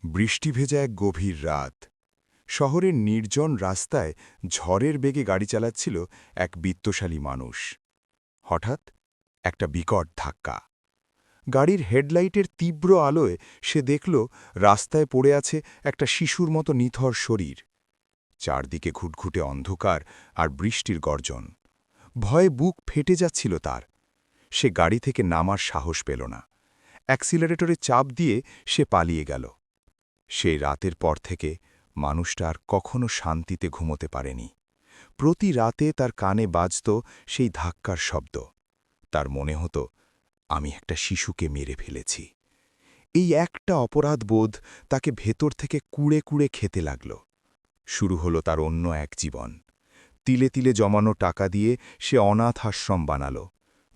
বৃষ্টি ভেজা এক গভীর রাত। শহরের নির্জন রাস্তায় ঝড়ের বেগে গাড়ি চালাচ্ছিল এক বিত্তশালী মানুষ। হঠাৎ একটা বিকট ধাক্কা। গাড়ির হেডলাইটের তীব্র আলোয় সে দেখল রাস্তায় পড়ে আছে একটা শিশুর মতো নিথর শরীর। চারদিকে ঘুটঘুটে অন্ধকার আর বৃষ্টির গর্জন। ভয়ে বুক ফেটে যাচ্ছিল তার। সে গাড়ি থেকে নামার সাহস পেল না। অ্যাক্সিলারেটরে চাপ দিয়ে সে পালিয়ে গেল। সেই রাতের পর থেকে মানুষটা আর কখনো শান্তিতে ঘুমোতে পারেনি। প্রতি রাতে তার কানে বাজত সেই ধাক্কার শব্দ। তার মনে হতো, আমি একটা শিশুকে মেরে ফেলেছি। এই একটা অপরাধবোধ তাকে ভেতর থেকে কুড়ে কুড়ে খেতে লাগল। শুরু হলো তার অন্য এক জীবন। তিলে তিলে জমানো টাকা দিয়ে সে অনাথ আশ্রম বানাল,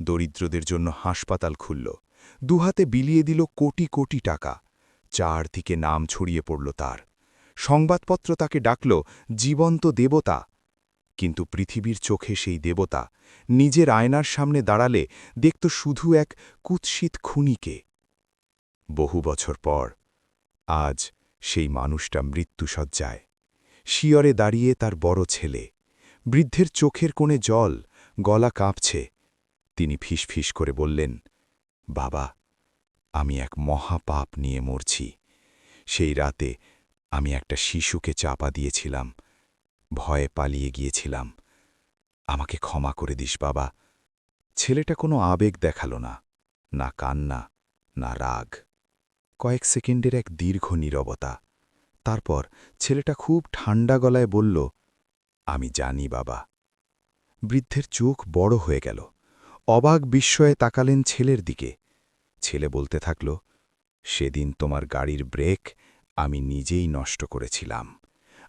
দরিদ্রদের জন্য হাসপাতাল খুলল, দুহাতে বিলিয়ে দিল কোটি কোটি টাকা। চারদিকে নাম ছড়িয়ে পড়ল তার। সংবাদপত্র তাকে ডাকল জীবন্ত দেবতা। কিন্তু পৃথিবীর চোখে সেই দেবতা নিজের আয়নার সামনে দাঁড়ালে দেখত শুধু এক কুৎসিত খুনিকে। বহু বছর পর আজ সেই মানুষটা মৃত্যুশয্যায়। শিয়রে দাঁড়িয়ে তার বড় ছেলে। বৃদ্ধের চোখের কোণে জল, গলা কাঁপছে। তিনি ফিসফিস করে বললেন, বাবা, আমি এক মহাপাপ নিয়ে মরছি। সেই রাতে আমি একটা শিশুকে চাপা দিয়েছিলাম, ভয়ে পালিয়ে গিয়েছিলাম। আমাকে ক্ষমা করে দিস বাবা। ছেলেটা কোনো আবেগ দেখাল না, না কান্না, না রাগ। কয়েক সেকেন্ডের এক দীর্ঘ নীরবতা। তারপর ছেলেটা খুব ঠান্ডা গলায় বলল, আমি জানি বাবা। বৃদ্ধের চোখ বড় হয়ে গেল। অবাক বিস্ময়ে তাকালেন ছেলের দিকে। ছেলে বলতে থাকল, সেদিন তোমার গাড়ির ব্রেক আমি নিজেই নষ্ট করেছিলাম।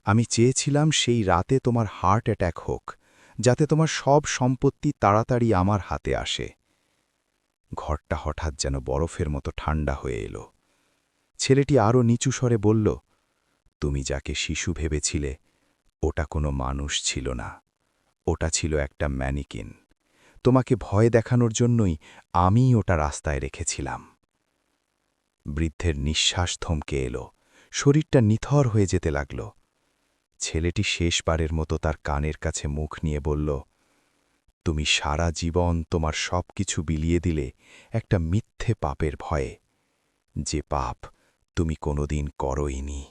আমি চেয়েছিলাম সেই রাতে তোমার হার্ট অ্যাট্যাক হোক, যাতে তোমার সব সম্পত্তি তাড়াতাড়ি আমার হাতে আসে। ঘরটা হঠাৎ যেন বরফের মতো ঠান্ডা হয়ে এলো। ছেলেটি আরও নিচু স্বরে বলল, তুমি যাকে শিশু ভেবেছিলে ওটা কোনো মানুষ ছিল না, ওটা ছিল একটা ম্যানিকিন। তোমাকে ভয় দেখানোর জন্যই আমি ওটা রাস্তায় রেখেছিলাম। বৃদ্ধের নিঃশ্বাস থমকে এলো, শরীরটা নিথর হয়ে যেতে লাগল। ছেলেটি শেষবারের মতো তার কানের কাছে মুখ নিয়ে বলল, তুমি সারা জীবন তোমার সব কিছু বিলিয়ে দিলে একটা মিথ্যে পাপের ভয়ে, যে পাপ তুমি কোনোদিন করোইনি।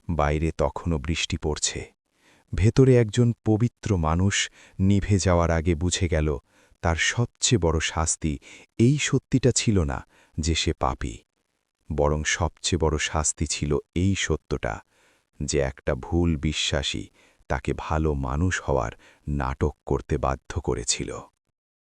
বাইরে তখনও বৃষ্টি পড়ছে। ভেতরে একজন পবিত্র মানুষ নিভে যাওয়ার আগে বুঝে গেল তার সবচেয়ে বড় শাস্তি এই সত্যিটা ছিল না যে সে পাপী, বরং সবচেয়ে বড় শাস্তি ছিল এই সত্যটা যে একটা ভুল বিশ্বাসী তাকে ভালো মানুষ হওয়ার নাটক করতে বাধ্য করেছিল।